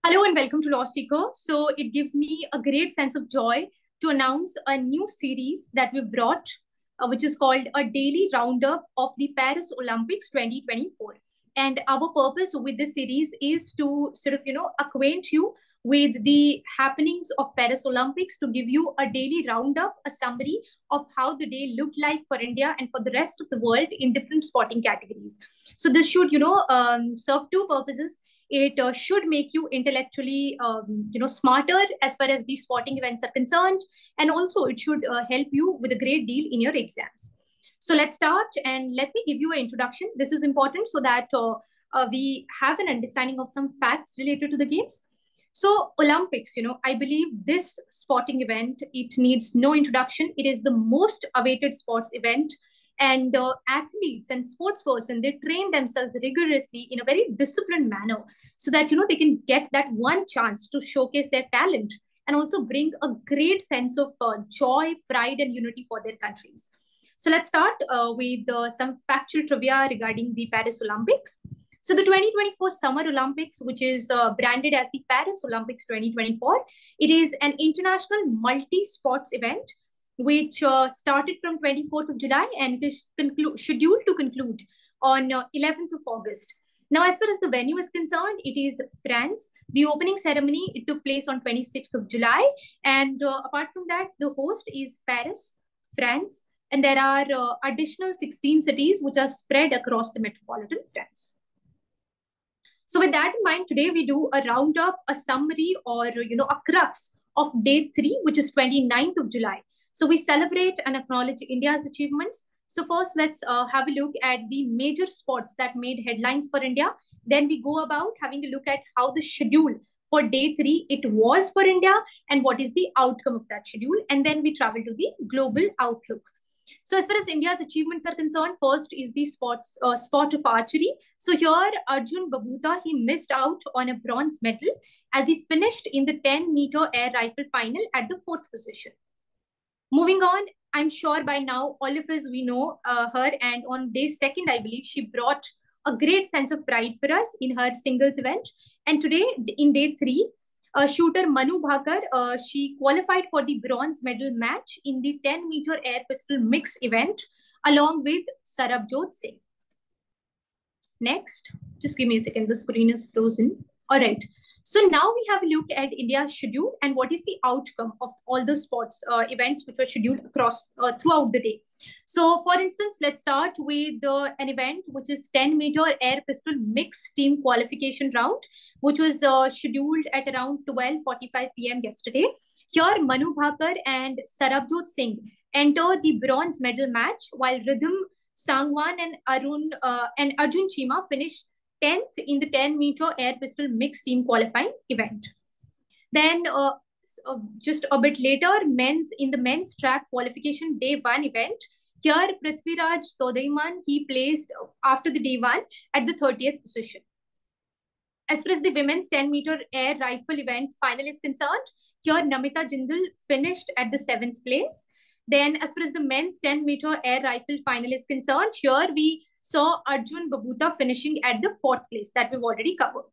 Hello and welcome to LawSikho. So it gives me a great sense of joy to announce a new series that we brought, which is called a daily roundup of the Paris Olympics 2024. And our purpose with this series is to acquaint you with the happenings of Paris Olympics, to give you a daily roundup, a summary of how the day looked like for India and for the rest of the world in different sporting categories. So this should, serve two purposes. It should make you intellectually smarter as far as these sporting events are concerned, and also it should help you with a great deal in your exams. So let's start, and let me give you an introduction. This is important so that we have an understanding of some facts related to the games. So Olympics, I believe this sporting event, it needs no introduction. It is the most awaited sports event, and athletes and sports person, they train themselves rigorously in a very disciplined manner, so that they can get that one chance to showcase their talent and also bring a great sense of joy, pride and unity for their countries. So let's start with some factual trivia regarding the Paris Olympics. So the 2024 Summer Olympics, which is branded as the Paris Olympics 2024, it is an international multi-sports event which started from 24th of July and is scheduled to conclude on 11th of August. Now, as far as the venue is concerned, it is France. The opening ceremony, it took place on 26th of July. And apart from that, the host is Paris, France. And there are additional 16 cities which are spread across the metropolitan France. So with that in mind, today we do a roundup, a summary, or a crux of day 3, which is 29th of July. So we celebrate and acknowledge India's achievements. So first, let's have a look at the major sports that made headlines for India. Then we go about having a look at how the schedule for day 3 it was for India and what is the outcome of that schedule. And then we travel to the global outlook. So as far as India's achievements are concerned, first is the sport of archery. So here, Arjun Babhuta, he missed out on a bronze medal as he finished in the 10-meter air rifle final at the 4th position. Moving on, I'm sure by now all of us, we know her, and on day 2nd, I believe she brought a great sense of pride for us in her singles event. And today, in day 3, shooter Manu Bhakar, she qualified for the bronze medal match in the 10-meter air pistol mix event along with Sarabjot Singh. Next, just give me a second, the screen is frozen. All right. So now we have a look at India's schedule and what is the outcome of all the sports events which were scheduled across throughout the day. So for instance, let's start with an event which is 10-meter air pistol mixed team qualification round, which was scheduled at around 12:45 p.m. yesterday. Here, Manu Bhakar and Sarabjot Singh enter the bronze medal match, while Rhythm Sangwan and Arjun Chima finished 10th in the 10-meter air pistol mixed team qualifying event. Then just a bit later, in the men's track qualification day 1 event, here Prithviraj Todaiman, he placed after the day 1 at the 30th position. As far as the women's 10-meter air rifle event final is concerned, here Namita Jindal finished at the 7th place. Then as far as the men's 10-meter air rifle final is concerned, here we saw Arjun Babhuta finishing at the 4th place that we've already covered.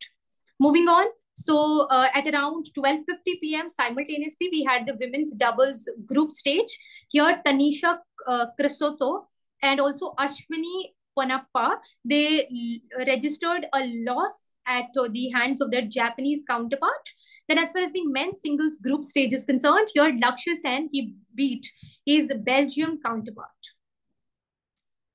Moving on, so at around 12:50 p.m. simultaneously, we had the women's doubles group stage. Here, Tanisha Crisotto and also Ashwini Ponappa, they registered a loss at the hands of their Japanese counterpart. Then as far as the men's singles group stage is concerned, here Lakshya Sen, he beat his Belgium counterpart.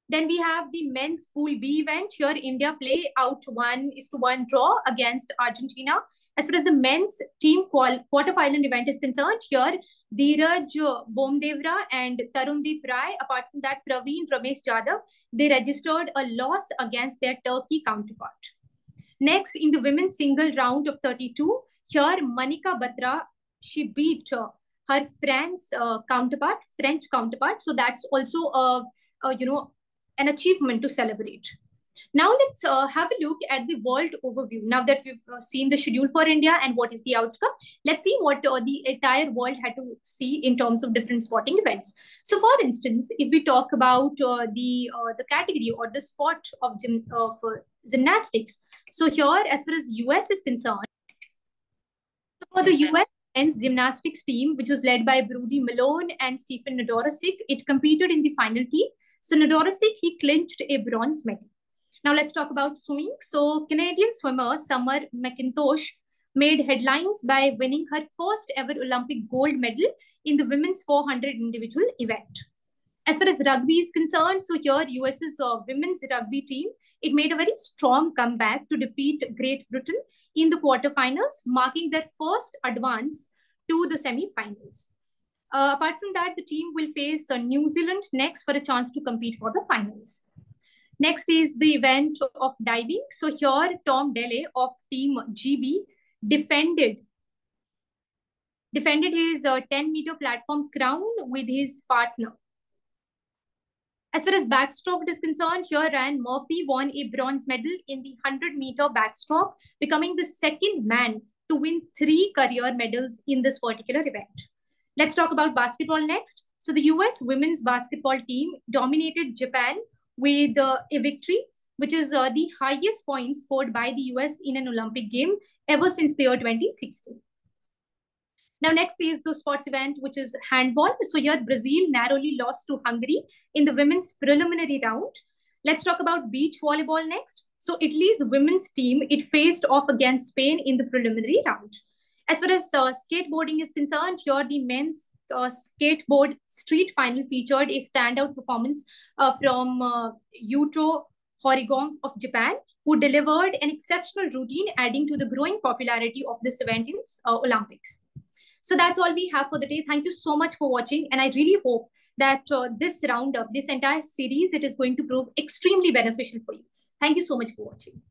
Then we have the men's Pool B event. Here, India play out 1-1 draw against Argentina. As far as the men's team quarterfinal event is concerned, here, Dheeraj Bomdevra and Tarundeep Rai, apart from that, Praveen Ramesh Jadhav, they registered a loss against their Turkey counterpart. Next, in the women's single round of 32, here, Manika Batra, she beat her French counterpart. So that's also an achievement to celebrate. Now let's have a look at the world overview. Now that we've seen the schedule for India and what is the outcome, let's see what the entire world had to see in terms of different sporting events. So for instance, if we talk about the category or the sport of gymnastics, so here as far as US is concerned, For the US men's gymnastics team, which was led by Brody Malone and Stephen Nadorosik, it competed in the final team. So Nadorosik, he clinched a bronze medal. Now let's talk about swimming. So Canadian swimmer Summer McIntosh made headlines by winning her first ever Olympic gold medal in the women's 400 individual event. As far as rugby is concerned, so here US's women's rugby team, it made a very strong comeback to defeat Great Britain in the quarterfinals, marking their first advance to the semi-finals. Apart from that, the team will face New Zealand next for a chance to compete for the finals. Next is the event of diving. So here, Tom Dele of Team GB defended his 10-meter platform crown with his partner. As far as backstroke is concerned, here Ryan Murphy won a bronze medal in the 100-meter backstroke, becoming the second man to win 3 career medals in this particular event. Let's talk about basketball next. So the US women's basketball team dominated Japan with a victory, which is the highest points scored by the US in an Olympic game ever since the year 2016. Now, next is the sports event, which is handball. So here, Brazil narrowly lost to Hungary in the women's preliminary round. Let's talk about beach volleyball next. So Italy's women's team, it faced off against Spain in the preliminary round. As far as skateboarding is concerned, here the men's skateboard street final featured a standout performance from Yuto Horigom of Japan, who delivered an exceptional routine, adding to the growing popularity of this event in Olympics. So that's all we have for the day. Thank you so much for watching. And I really hope that this roundup, this entire series, it is going to prove extremely beneficial for you. Thank you so much for watching.